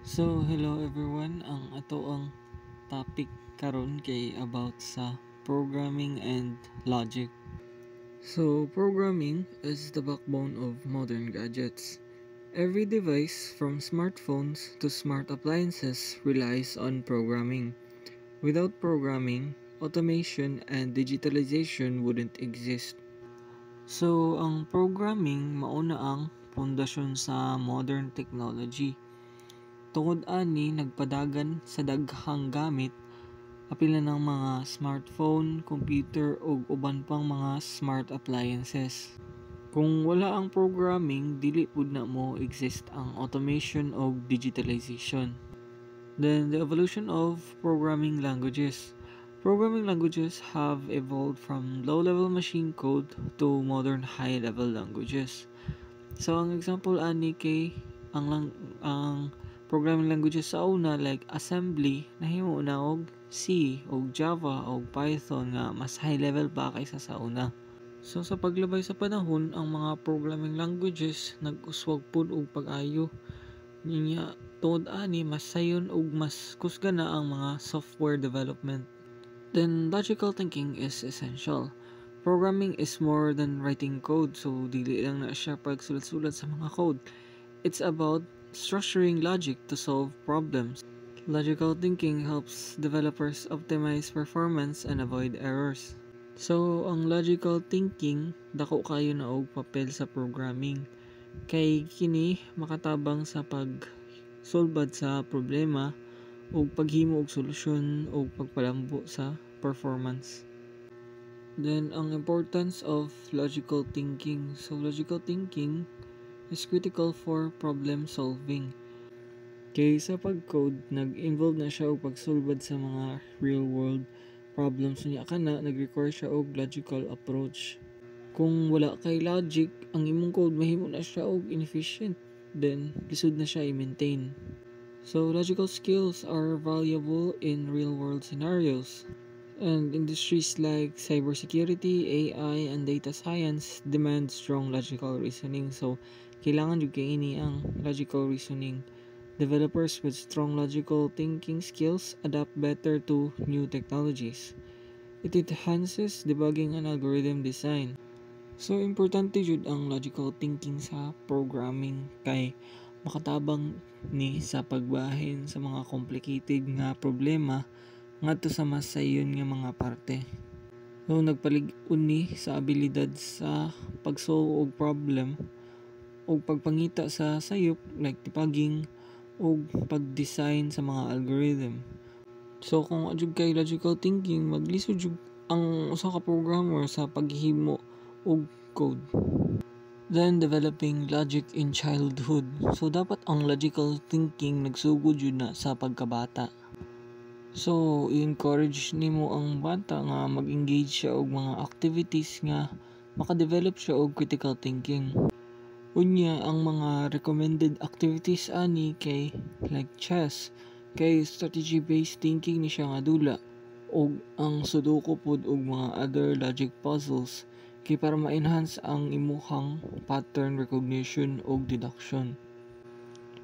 So, hello everyone. Ang topic karon kay about sa programming and logic. So, programming is the backbone of modern gadgets. Every device from smartphones to smart appliances relies on programming. Without programming, automation and digitalization wouldn't exist. So, ang programming mauna ang pundasyon sa modern technology. Tungod ani nagpadagan sa daghang gamit apil na ng mga smartphone, computer ug uban pang mga smart appliances. Kung wala ang programming, dili pud na mo exist ang automation o digitalization. Then the evolution of programming languages. Programming languages have evolved from low-level machine code to modern high-level languages. So ang example ani kay ang programming languages sa una like assembly nahimo na og C og Java og Python nga mas high level pa kaysa sa una. So sa paglabay sa panahon ang mga programming languages nag-uswag pud og pag-ayo niya tungod ani mas sayon og mas kusga na ang mga software development. Then logical thinking is essential. Programming is more than writing code, so dili lang na siya pagsulat-sulat sa mga code. It's about structuring logic to solve problems. Logical thinking helps developers optimize performance and avoid errors. So, ang logical thinking dako kayo na og papel sa programming. Kay kini makatabang sa pagsulbad sa problema o paghimo og solusyon o pagpalambo sa performance. Then, ang importance of logical thinking. So, logical thinking is critical for problem solving. Kaya sa pag-code, nag-involve na siya og pagsulbad sa mga real-world problems niya kana nag-require siya og logical approach. Kung wala kay logic, ang imong code mahimo na siya og inefficient. Then, lisod na siya i-maintain. So, logical skills are valuable in real-world scenarios. And industries like cybersecurity, AI, and data science demand strong logical reasoning. So, kailangan yung kaini ang logical reasoning. Developers with strong logical thinking skills adapt better to new technologies. It enhances debugging and algorithm design. So, importante jud ang logical thinking sa programming kay makatabang ni sa pagbahin sa mga complicated nga problema ngadto sa mas sayon nga mga parte. So nagpalig-on ni sa abilidad sa pag-solve og problem o pagpangita sa sayop like debugging o pag-design sa mga algorithm. So kung adjud kay logical thinking, maglisod jud ang usa ka programmer sa paghimo og code. Then developing logic in childhood. So dapat ang logical thinking nagsugod jud na sa pagkabata. So, i-encourage nimo ang bata nga mag-engage siya og mga activities nga makadevelop siya og critical thinking. Unya, ang mga recommended activities ani kay like chess, kay strategy-based thinking ni siya nga dula og ang sudoku pod og mga other logic puzzles kay para ma-enhance ang imuhang pattern recognition og deduction.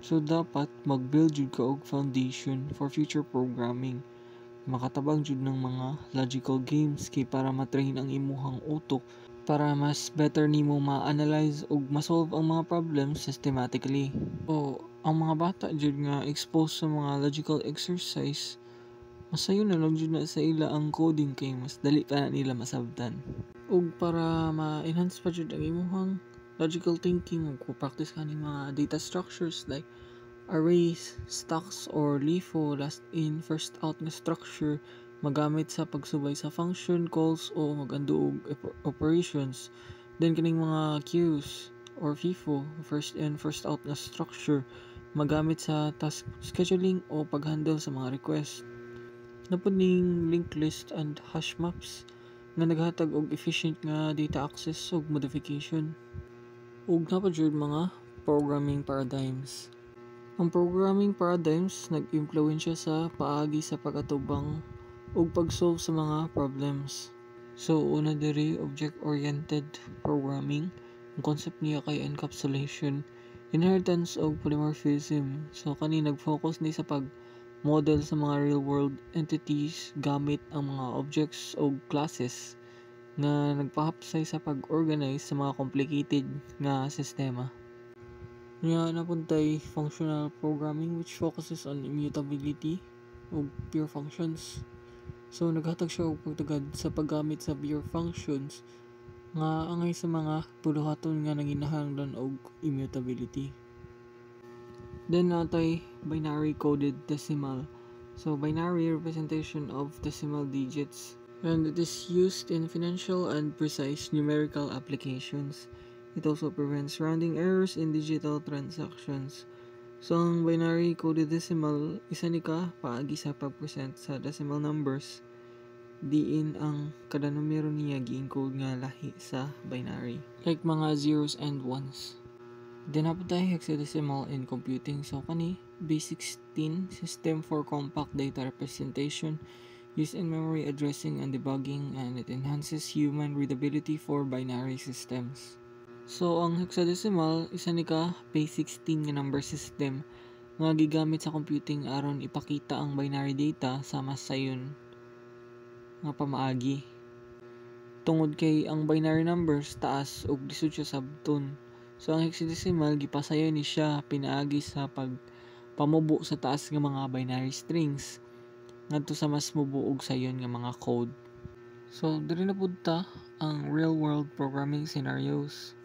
So, dapat mag-build jud ka og foundation for future programming. Makatabang jud ng mga logical games kay para matrain ang imuhang utok para mas better nimo ma-analyze ug ma-solve ang mga problems systematically. O, ang mga bata jud nga exposed sa mga logical exercise, masayo na lang jud na sa ila ang coding kay mas dali pa na nila masabtan. Ug para ma-enhance pa jud ang imuhang logical thinking ug practice ka ng mga data structures like arrays, stacks, or LIFO last in first out nga structure magamit sa pagsubay sa function calls o mag-undo og operations. Then kaning mga queues or FIFO, first in first out nga structure magamit sa task scheduling o paghandle sa mga request. Napod ning linked list and hash maps nga naghatag og efficient nga data access ug modification. Ug napod jud mga programming paradigms. Ang programming paradigms nag-impluwensya sa paagi sa pag-atubang ug pag-solve sa mga problems. So, una diri object-oriented programming. Ang concept niya kay encapsulation. Inheritance o polymorphism. So kani nag-focus ni sa pag-model sa mga real-world entities gamit ang mga objects o classes nga nagpahapsay sa pag-organize sa mga complicated nga sistema. Nga napuntay functional programming which focuses on immutability o pure functions. So naghatag siya og pagtagad sa paggamit sa pure functions nga angay sa mga puluhaton nga nanginahanglan og immutability. Then natay binary coded decimal. So binary representation of decimal digits, and it is used in financial and precise numerical applications. It also prevents rounding errors in digital transactions. So ang binary coded decimal isa ni ka paagi sa pag-present sa decimal numbers diin ang kada numero niya gi-encode nga lahi sa binary, like mga zeros and ones. Then napod tayo hexadecimal in computing. So kani basic 16 system for compact data representation used in memory addressing and debugging, and it enhances human readability for binary systems. So ang hexadecimal isa ni ka base 16 nga number system nga gigamit sa computing aron ipakita ang binary data sa mas sayon nga pamaagi. Tungod kay ang binary numbers taas ug lisod siya sabton. So ang hexadecimal gipasayon ni siya pinaagi sa pagpamubo sa taas nga mga binary strings ngadto sa mas mubo ug sayon nga mga code. So diri na pud ta ang real world programming scenarios.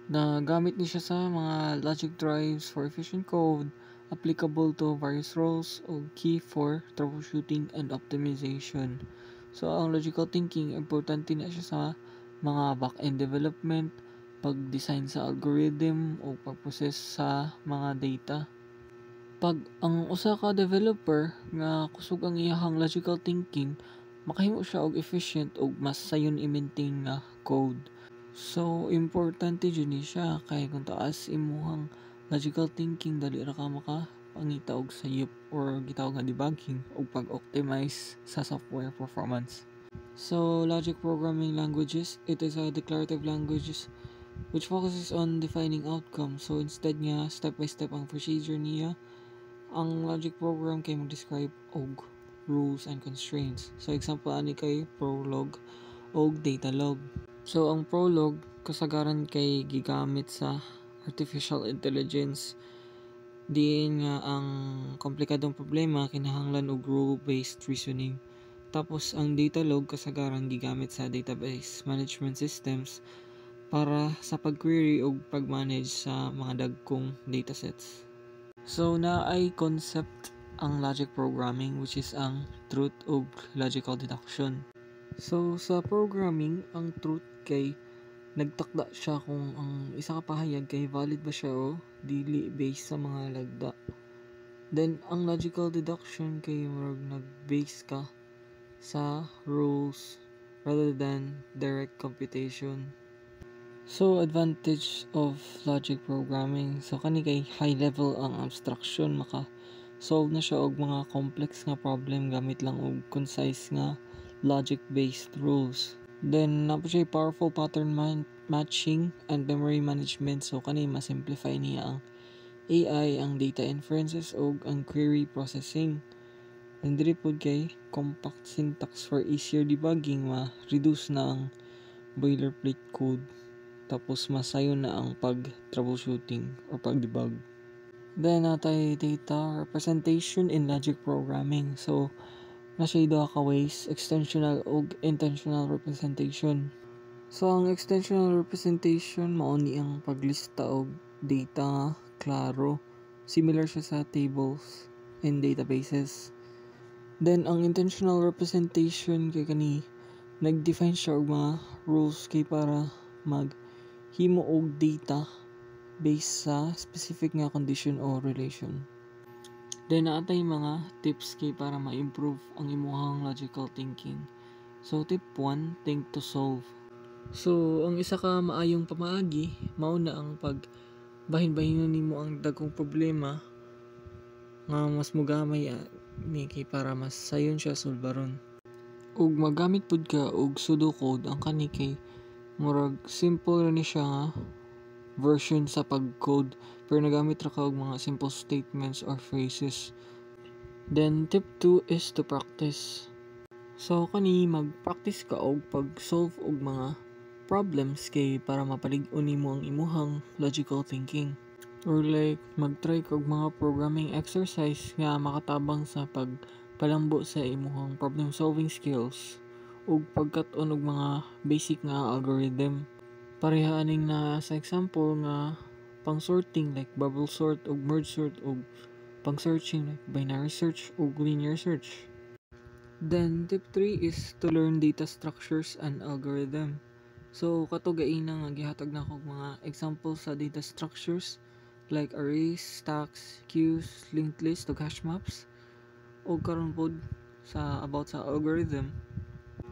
Na gamit ni siya sa mga logic drives for efficient code, applicable to various roles o key for troubleshooting and optimization. So ang logical thinking importante na siya sa mga back-end development, pag-design sa algorithm o pag-process sa mga data. Pag ang usa ka developer nga kusog ang iyahang logical thinking, makahimo siya og efficient ug mas sayon i-maintain nga code. So importante jud ni siya kay kung taas imuhang logical thinking dali ra ka makapangita og sayop or gitawag nga debugging ug pag-optimize sa software performance. So logic programming languages, it is a declarative languages which focuses on defining outcomes. So instead nga step by step ang procedure niya, ang logic program kay mag-describe og rules and constraints. So example ani kay prolog og data log. So ang prolog kasagaran kay gigamit sa artificial intelligence diin nga ang komplikadong problema kinahanglan og rule-based reasoning. Tapos ang data log kasagaran gigamit sa database management systems para sa pag-query o pag-manage sa mga dagkong datasets. So naay concept ang logic programming which is ang truth ug logical deduction. So sa programming, ang truth kay nagtakda siya kung ang isa ka pahayag kay valid ba siya o dili based sa mga lagda. Then ang logical deduction kay murag nag-base ka sa rules rather than direct computation. So advantage of logic programming, so kani kay high level ang abstraction, maka solve na siya og mga complex nga problem gamit lang og concise nga logic based rules. Then napo siya powerful pattern matching and memory management, so kani ma-simplify niya ang AI, ang data inferences og ang query processing. And diri pod kay compact syntax for easier debugging, ma-reduce na ang boilerplate code. Tapos masayon na ang pag-troubleshooting or pag-debug. Then natay data representation in logic programming. So nasay duha ka ways, extensional ug intentional representation. So ang extensional representation mao ni ang paglista og data nga klaro, similar siya sa tables in databases. Then ang intentional representation kay kani nag-define siya og mga rules kay para maghimo og data based sa specific nga condition o relation. Then naatay mga tips kay para ma-improve ang imuhang logical thinking. So tip 1, think to solve. So ang isa ka maayong pamaagi mao na ang pagbahin-bahinon nimo ang dagkong problema nga mas mogamay ni kay para mas sayon siya sulbaron. Ug magamit pud ka og pseudocode, ang kani kay murag simple ra ni siya nga version sa pag-code, pero nagamit ra ka og mga simple statements or phrases. Then tip 2 is to practice. So kani mag-practice ka og pag-solve og mga problems kay para mapalig-on nimo ang imuhang logical thinking. Or like mag-try kag mga programming exercise nga makatabang sa pagpalambo sa imuhang problem solving skills ug pagkat-on og mga basic nga algorithm. Pareha aning na sa example nga pang sorting like bubble sort ug merge sort ug pang searching like binary search ug linear search. Then tip 3 is to learn data structures and algorithm. So kato gaina nga gihatag na kog mga examples sa data structures like arrays, stacks, queues, linked list ug hash maps ug karon pod sa about sa algorithm.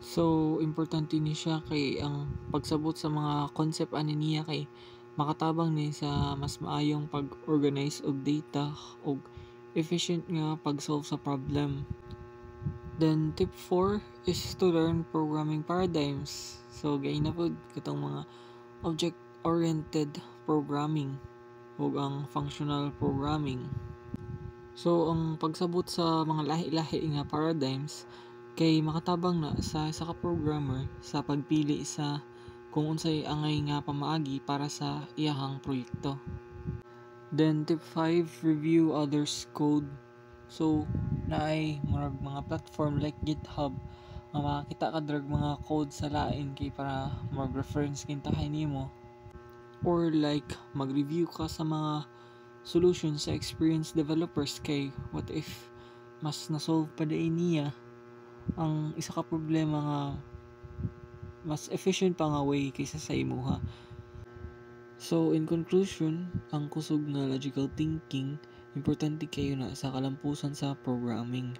So importante ni siya kay ang pagsabot sa mga concept ani niya kay makatabang ni sa mas maayong pag-organize og data ug efficient nga pag-solve sa problem. Then tip 4 is to learn programming paradigms. So gaina pod katong mga object-oriented programming ug ang functional programming. So ang pagsabot sa mga lahi-lahi nga paradigms kay makatabang na sa isa ka programmer sa pagpili sa kung unsay angay nga pamaagi para sa iyahang proyekto. Then tip 5, review others' code. So naay murag mga platform like GitHub nga makakita ka drag mga code sa lain kay para mag-reference kintahay nimo, or like mag-review ka sa mga solutions sa experienced developers kay what if mas na-solve pa day niya ang isa ka problema nga mas efficient pa nga way kaysa sa imuha. So in conclusion, ang kusog nga logical thinking importante kayo na sa kalampusan sa programming.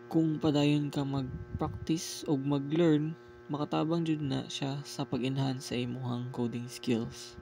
Kung padayon ka mag-practice o mag-learn, makatabang jud na siya sa pag-enhance sa imuhang coding skills.